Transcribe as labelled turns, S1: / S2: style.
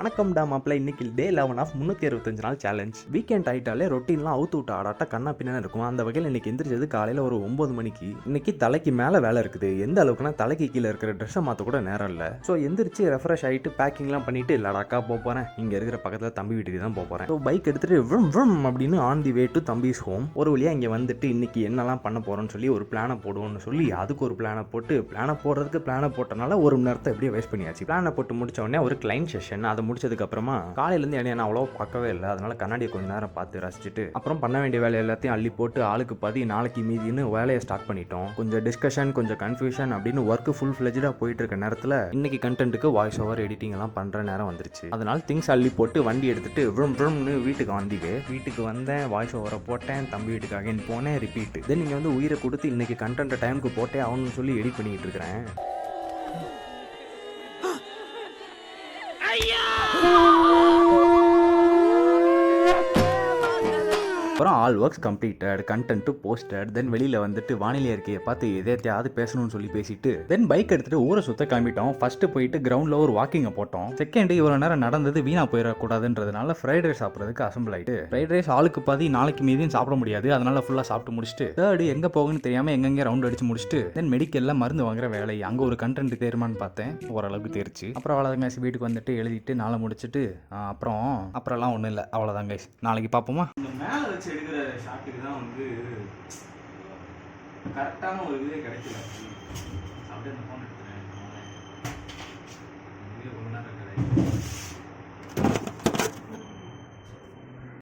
S1: வணக்கம்டா மாப்பிள்ள. இன்னைக்கு டே 11 ஆஃப் 365 நாள் சேலஞ்ச். வீக்கெண்ட் ஆயிட்டாலே ரொட்டீன்லாம் அவுத்து விட்டு ஆடாட்ட கண்ணா பின்னா இருக்கும். அந்த வகையில் இன்னைக்கு எந்திரிச்சது காலையில் ஒரு 9 மணிக்கு. இன்னைக்கு தலைக்கு மேலே வேலை இருக்குது. எந்த அளவுக்குனா தலைக்கு கீழே இருக்கிற ட்ரெஸ்ஸை மாற்ற கூட நேரம் இல்லை. ஸோ எந்திரிச்சு ரெஃப்ரெஷ் ஆகிட்டு பேக்கிங்லாம் பண்ணிட்டு லடாக்கா போகிறேன். இங்கே இருக்கிற பக்கத்தில் தம்பி வீட்டுக்கு தான் போகிறேன். ஸோ பைக் எடுத்துட்டு விம் அப்படின்னு ஆன் தி வே டு தம்பிஸ் ஹோம். ஒரு வழியாக இங்கே வந்துட்டு இன்னைக்கு என்னெல்லாம் பண்ண போகிறோன்னு சொல்லி ஒரு பிளானை போடுவோம்னு சொல்லி அதுக்கு ஒரு பிளானை போட்டு பிளானை போட்டனால ஒரு மணி நேரத்தை எப்படியே வேஸ்ட் பண்ணியாச்சு. பிளானை போட்டு முடிச்ச உடனே ஒரு கிளைண்ட் செஷன். அதை முடிச்சதுக்கு அப்புறமா காலையிலேருந்து என்னைய நான் அவ்வளோ பார்க்கவே இல்லை. அதனால கண்ணாடியை கொஞ்ச நேரம் பார்த்து ரசிச்சுட்டு அப்புறம் பண்ண வேண்டிய வேலை எல்லாத்தையும் அள்ளி போட்டு ஆளுக்கு பாதி நாளைக்கு மீதின்னு வேலையை ஸ்டார்ட் பண்ணிட்டோம். கொஞ்சம் டிஸ்கஷன், கொஞ்சம் கன்ஃபியூஷன் அப்படின்னு ஒர்க்கு ஃபுல் ஃபிளெஜ்டாக போயிட்டு இருக்க நேரத்தில் இன்னைக்கு கண்டென்ட்டுக்கு வாய்ஸ் ஓவர் எடிட்டிங் எல்லாம் பண்ணுற நேரம் வந்துருச்சு. அதனால திங்ஸ் அள்ளி போட்டு வண்டி எடுத்துட்டு விரும்னு வீட்டுக்கு வீட்டுக்கு வந்தேன். வாய்ஸ் ஓவரை போட்டேன். தம்பி வீட்டுக்கு அகைன் போனேன். ரிப்பீட். தென் நீங்கள் வந்து உயிரை கொடுத்து இன்னைக்கு கண்டென்ட் டைமுக்கு போட்டே ஆகணும்னு சொல்லி எடிட் பண்ணிட்டு இருக்கிறேன். அப்புறம் all works completed, content posted. Then வெளியில் வந்துட்டு வானிலை அறிக்கையை பார்த்து எதையாவது பேசணும்னு சொல்லி பேசிட்டு தென் பைக் எடுத்துட்டு ஊரை சுத்த கிளம்பிட்டோம். ஃபர்ஸ்ட் போயிட்டு கிரவுண்டில் ஒரு வாக்கிங்கை போட்டோம். செகண்ட் இவ்வளோ நேரம் நடந்தது வீணா போயிடக்கூடாதுன்றதுனால ஃப்ரைட் ரைஸ் சாப்பிட்றதுக்கு அசம்பிள் ஆகிட்டு ஃப்ரைட் ரைஸ் ஆளுக்கு பாதி நாளைக்கு மீதியும் சாப்பிட முடியாது. அதனால ஃபுல்லாக சாப்பிட்டு முடிச்சுட்டு தேர்டு எங்கே போகுன்னு தெரியாமல் எங்கெங்கே ரவுண்ட் அடிச்சு முடிச்சுட்டு தென் மெடிக்கலில் மருந்து வாங்குற வேலை. அங்கே ஒரு கண்டென்ட் தேருமான்னு பார்த்தேன். ஓரளவுக்கு தேர்ச்சு. அப்புறம் அவ்வளோதாங்க. வீட்டுக்கு வந்துட்டு எழுதிட்டு நாளை முடிச்சுட்டு அப்புறம்லாம் ஒன்றும் இல்லை. அவ்வளோதாங்க. நாளைக்கு பார்ப்போமா. மேலே வச்சு எடுக்கிற ஷாட்டுக்கு தான் வந்து கரெக்டான ஒரு இதே கிடைக்கல. அப்படியே அந்த ஃபோன் எடுத்துறேன். கொஞ்ச நேரம் இருக்கிறேன்.